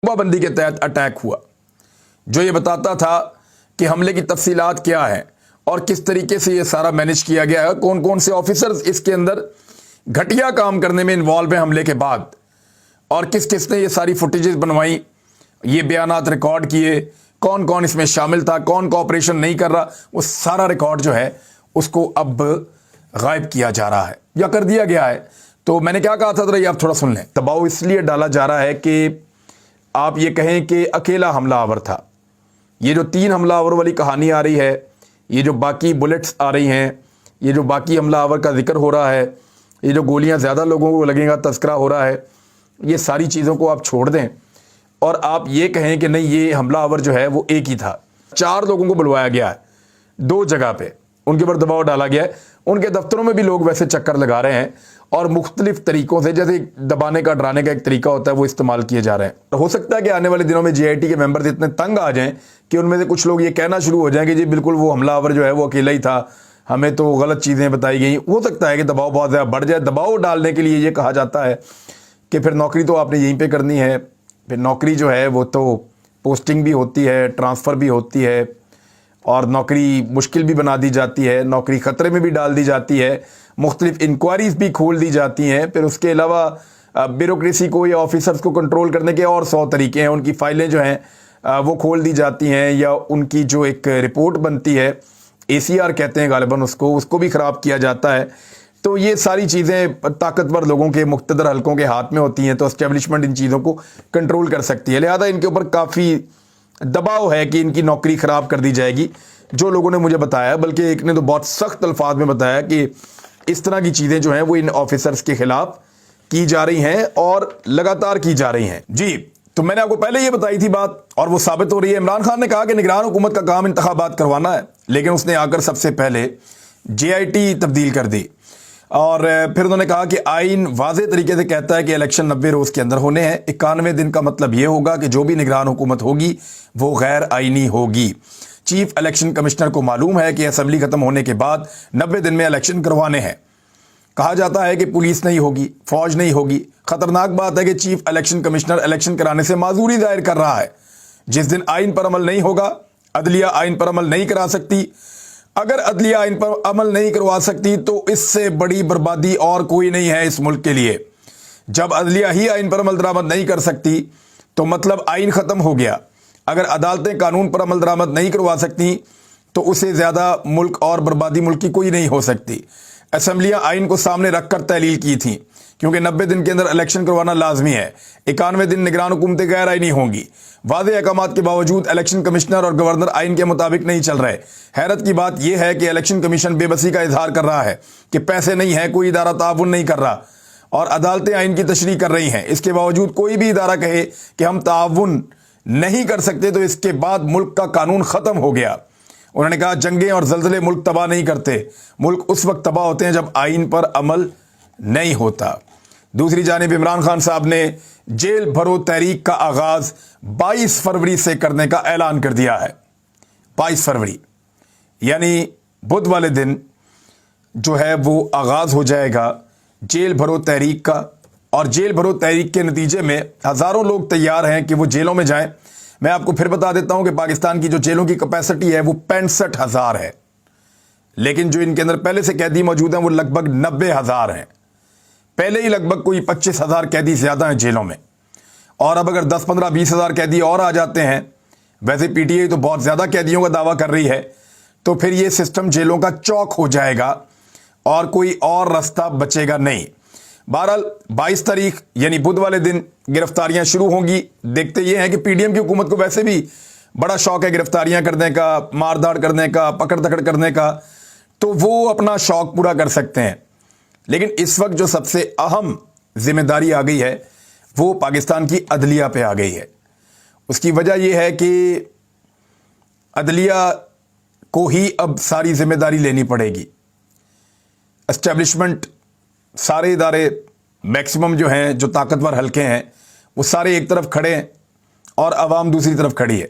बंदी के तहत अटैक हुआ, जो ये बताता था कि हमले की तफसीलात क्या है और किस तरीके से ये सारा मैनेज किया गया है, कौन कौन से ऑफिसर्स इसके अंदर घटिया काम करने में इन्वॉल्व हैं हमले के बाद, और किस किस ने ये सारी फुटेजेस बनवाई, ये बयानात रिकॉर्ड किए, कौन कौन इसमें शामिल था, कौन कोऑपरेशन नहीं कर रहा, वो सारा रिकॉर्ड जो है उसको अब गायब किया जा रहा है या कर दिया गया है। तो मैंने क्या कहा था जरा ये आप थोड़ा सुन लें। दबाव इसलिए डाला जा रहा है कि आप ये कहें कि अकेला हमलावर था। ये जो 3 हमलावर वाली कहानी आ रही है, ये जो बाकी बुलेट्स आ रही हैं, ये जो बाकी हमलावर का जिक्र हो रहा है, ये जो गोलियां ज़्यादा लोगों को लगेगा तस्करा हो रहा है, ये सारी चीज़ों को आप छोड़ दें और आप ये कहें कि नहीं ये हमलावर जो है वो एक ही था। 4 लोगों को बुलवाया गया है 2 जगह पे, उनके ऊपर दबाव डाला गया है। उनके दफ्तरों में भी लोग वैसे चक्कर लगा रहे हैं और मुख्तलिफ तरीक़ों से, जैसे दबाने का डराने का एक तरीका होता है, वो इस्तेमाल किए जा रहे हैं। हो सकता है कि आने वाले दिनों में JIT के मेंबर्स इतने तंग आ जाएं कि उनमें से कुछ लोग ये कहना शुरू हो जाएंगे जी बिल्कुल वो हमलावर जो है वो अकेला ही था, हमें तो गलत चीज़ें बताई गई। हो सकता है कि दबाव बहुत ज़्यादा बढ़ जाए। दबाव डालने के लिए ये कहा जाता है कि फिर नौकरी तो आपने यहीं पर करनी है, फिर नौकरी जो है वो तो पोस्टिंग भी होती है, ट्रांसफ़र भी होती है, और नौकरी मुश्किल भी बना दी जाती है, नौकरी ख़तरे में भी डाल दी जाती है, मुख्तलिफ इंक्वायरीज़ भी खोल दी जाती हैं। फिर उसके अलावा ब्यूरोक्रेसी को या ऑफिसर्स को कंट्रोल करने के और 100 तरीके हैं। उनकी फ़ाइलें जो हैं वो खोल दी जाती हैं, या उनकी जो एक रिपोर्ट बनती है, ACR कहते हैं गालिबन उसको भी ख़राब किया जाता है। तो ये सारी चीज़ें ताकतवर लोगों के मुक़्तदर हलकों के हाथ में होती हैं, तो एस्टेब्लिशमेंट इन चीज़ों को कंट्रोल कर सकती है। लिहाजा इनके ऊपर काफ़ी दबाव है कि इनकी नौकरी ख़राब कर दी जाएगी, जो लोगों ने मुझे बताया। बल्कि एक ने तो बहुत सख्त अल्फाज में बताया कि इस तरह की चीज़ें जो हैं वो इन ऑफिसर्स के ख़िलाफ़ की जा रही हैं और लगातार की जा रही हैं। जी, तो मैंने आपको पहले ये बताई थी बात, और वो साबित हो रही है। इमरान खान ने कहा कि निगरान हुकूमत का काम इंतखाबात करवाना है, लेकिन उसने आकर सबसे पहले JIT तब्दील कर दी, और फिर उन्होंने कहा कि आइन वाज़े तरीके से कहता है कि इलेक्शन 90 रोज़ के अंदर होने हैं। 91 दिन का मतलब ये होगा कि जो भी निगरान हुकूमत होगी वो गैर आइनी होगी। चीफ इलेक्शन कमिश्नर को मालूम है कि असम्बली ख़त्म होने के बाद 90 दिन में इलेक्शन करवाने हैं। कहा जाता है कि पुलिस नहीं होगी, फौज नहीं होगी। ख़तरनाक बात है कि चीफ इलेक्शन कमिश्नर इलेक्शन कराने से माजूरी दायर कर रहा है। जिस दिन आइन पर अमल नहीं होगा, अदलिया आइन पर अमल नहीं करा सकती। अगर अदलिया आइन पर अमल नहीं करवा सकती तो इससे बड़ी बर्बादी और कोई नहीं है इस मुल्क के लिए। जब अदलिया ही आइन पर अमल दरामद नहीं कर सकती तो मतलब आइन ख़त्म हो गया। अगर अदालतें कानून पर अमल दरामद नहीं करवा सकती तो उससे ज़्यादा मुल्क और बर्बादी मुल्क की कोई नहीं हो सकती। असम्बलियाँ आइन को सामने रख कर तहलील की थी, क्योंकि 90 दिन के अंदर इलेक्शन करवाना लाजमी है। 91 दिन निगरान हुकूमतें गैर आइनी होंगी। वाज़े अहकामात के बावजूद इलेक्शन कमिश्नर और गवर्नर आइन के मुताबिक नहीं चल रहे। हैरत की बात यह है कि इलेक्शन कमीशन बेबसी का इजहार कर रहा है कि पैसे नहीं है, कोई इदारा ताउन नहीं कर रहा, और अदालतें आइन की तशरीह कर रही हैं। इसके बावजूद कोई भी इदारा कहे कि हम ताउन नहीं कर सकते तो इसके बाद मुल्क का कानून ख़त्म हो गया। उन्होंने कहा जंगें और जल्जले मुल्क तबाह नहीं करते, मुल्क उस वक्त तबाह होते हैं जब आइन पर अमल नहीं होता। दूसरी जानिब इमरान खान साहब ने जेल भरो तहरीक का आगाज़ 22 फरवरी से करने का ऐलान कर दिया है। 22 फरवरी यानी बुध वाले दिन जो है वो आगाज़ हो जाएगा जेल भरो तहरीक का, और जेल भरो तहरीक के नतीजे में हज़ारों लोग तैयार हैं कि वो जेलों में जाएं। मैं आपको फिर बता देता हूं कि पाकिस्तान की जो जेलों की कैपेसिटी है वो 65,000 है, लेकिन जो इनके अंदर पहले से कैदी मौजूद हैं वो लगभग 90,000 हैं। पहले ही लगभग कोई 25,000 कैदी ज़्यादा हैं जेलों में, और अब अगर 10, 15, 20,000 कैदी और आ जाते हैं, वैसे PTI तो बहुत ज़्यादा कैदियों का दावा कर रही है, तो फिर ये सिस्टम जेलों का चौक हो जाएगा और कोई और रास्ता बचेगा नहीं। बहरहाल 22 तारीख यानी बुध वाले दिन गिरफ्तारियां शुरू होंगी। देखते ये हैं कि PDM की हुकूमत को वैसे भी बड़ा शौक है गिरफ्तारियां करने का, मारधाड़ करने का, पकड़ दकड़ करने का, तो वो अपना शौक पूरा कर सकते हैं। लेकिन इस वक्त जो सबसे अहम जिम्मेदारी आ गई है वो पाकिस्तान की अदलिया पे आ गई है। उसकी वजह यह है कि अदलिया को ही अब सारी जिम्मेदारी लेनी पड़ेगी। एस्टेब्लिशमेंट, सारे इदारे मैक्सिमम जो हैं, जो ताकतवर हलके हैं, वो सारे एक तरफ खड़े हैं और आवाम दूसरी तरफ खड़ी है।